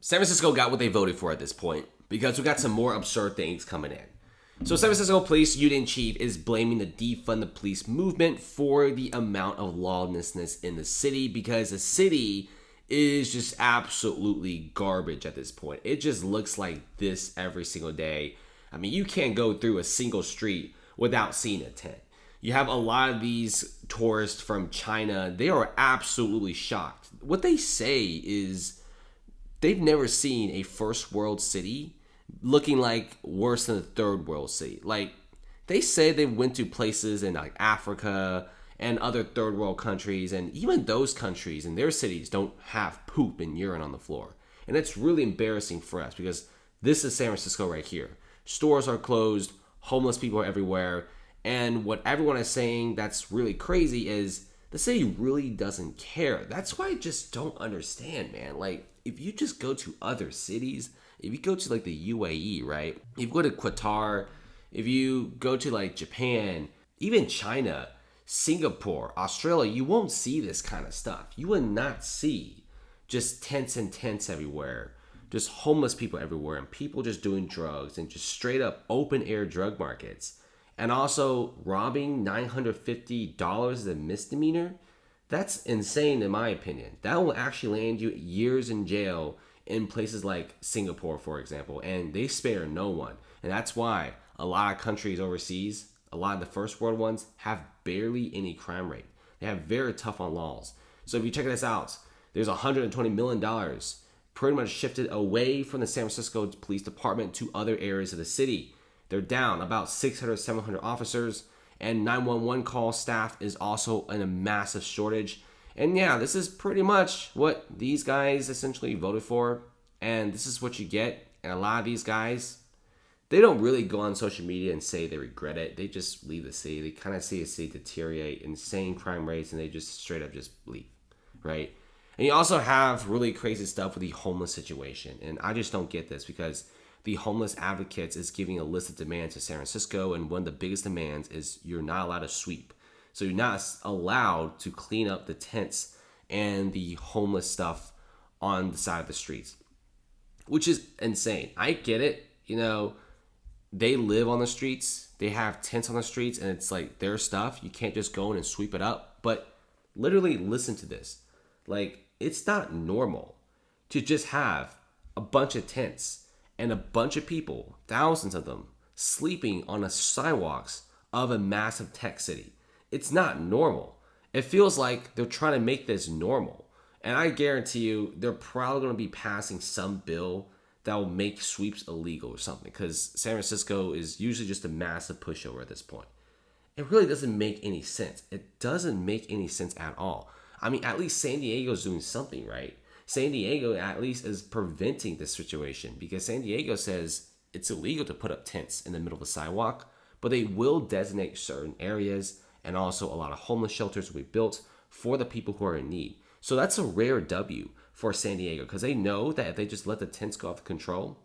San Francisco got what they voted for at this point because we got some more absurd things coming in. So San Francisco Police Union Chief is blaming the defund the police movement for the amount of lawlessness in the city because the city is just absolutely garbage at this point. It just looks like this every single day. I mean, you can't go through a single street without seeing a tent. You have a lot of these tourists from China. They are absolutely shocked. What they say is they've never seen a first world city looking like worse than a third world city. Like, they say they went to places in like Africa and other third world countries, and even those countries and their cities don't have poop and urine on the floor. And it's really embarrassing for us because this is San Francisco right here. Stores are closed, homeless people are everywhere, and what everyone is saying that's really crazy is the city really doesn't care. That's why I just don't understand, man. Like, if you just go to other cities, if you go to like the UAE, right? If you go to Qatar, if you go to like Japan, even China, Singapore, Australia, you won't see this kind of stuff. You would not see just tents and tents everywhere, just homeless people everywhere, and people just doing drugs and just straight up open air drug markets. And also robbing $950 is a misdemeanor. That's insane in my opinion. That will actually land you years in jail in places like Singapore, for example, and they spare no one. And that's why a lot of countries overseas, a lot of the first world ones, have barely any crime rate. They have very tough on laws. So if you check this out, there's $120 million pretty much shifted away from the San Francisco Police Department to other areas of the city. They're down about 600, 700 officers, and 911 call staff is also in a massive shortage. And yeah, this is pretty much what these guys essentially voted for, and this is what you get. And a lot of these guys, they don't really go on social media and say they regret it. They just leave the city. They kind of see the city deteriorate, insane crime rates, and they just straight up just leave, right? And you also have really crazy stuff with the homeless situation. And I just don't get this because the homeless advocates is giving a list of demands to San Francisco, and one of the biggest demands is you're not allowed to sweep. So you're not allowed to clean up the tents and the homeless stuff on the side of the streets, which is insane. I get it. You know, they live on the streets. They have tents on the streets, and it's like their stuff. You can't just go in and sweep it up. But literally listen to this. Like, it's not normal to just have a bunch of tents and a bunch of people, thousands of them, sleeping on the sidewalks of a massive tech city. It's not normal. It feels like they're trying to make this normal. And I guarantee you, they're probably going to be passing some bill that will make sweeps illegal or something, because San Francisco is usually just a massive pushover at this point. It really doesn't make any sense. It doesn't make any sense at all. I mean, at least San Diego's doing something, right? San Diego at least is preventing this situation, because San Diego says it's illegal to put up tents in the middle of the sidewalk, but they will designate certain areas, and also a lot of homeless shelters will be built for the people who are in need. So that's a rare W for San Diego, because they know that if they just let the tents go off control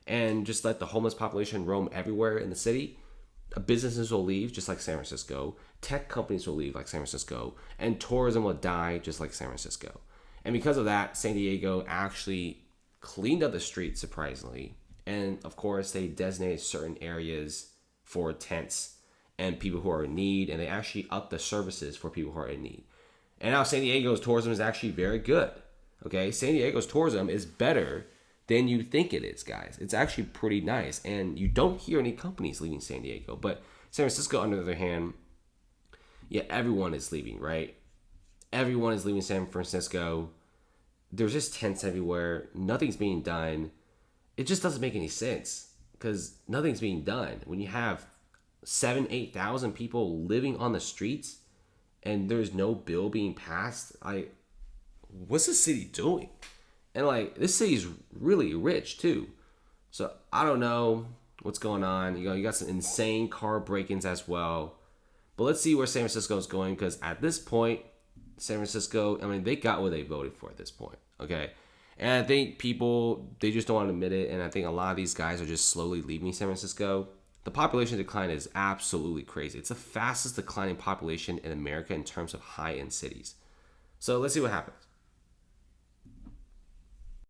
and just let the homeless population roam everywhere in the city, businesses will leave just like San Francisco, tech companies will leave like San Francisco, and tourism will die just like San Francisco. And because of that, San Diego actually cleaned up the streets, surprisingly. And of course, they designated certain areas for tents and people who are in need, and they actually upped the services for people who are in need. And now San Diego's tourism is actually very good. Okay, San Diego's tourism is better than you think it is, guys. It's actually pretty nice, and you don't hear any companies leaving San Diego. But San Francisco, on the other hand, yeah, everyone is leaving, right? Everyone is leaving San Francisco. There's just tents everywhere. Nothing's being done. It just doesn't make any sense, because nothing's being done. When you have 7,000, 8,000 people living on the streets and there's no bill being passed, what's the city doing? And like, this city's really rich too. So I don't know what's going on. You got some insane car break-ins as well. But let's see where San Francisco is going, because at this point, San Francisco, I mean, they got what they voted for at this point, okay? And I think people, they just don't want to admit it, and I think a lot of these guys are just slowly leaving San Francisco. The population decline is absolutely crazy. It's the fastest declining population in America in terms of high-end cities. So let's see what happens.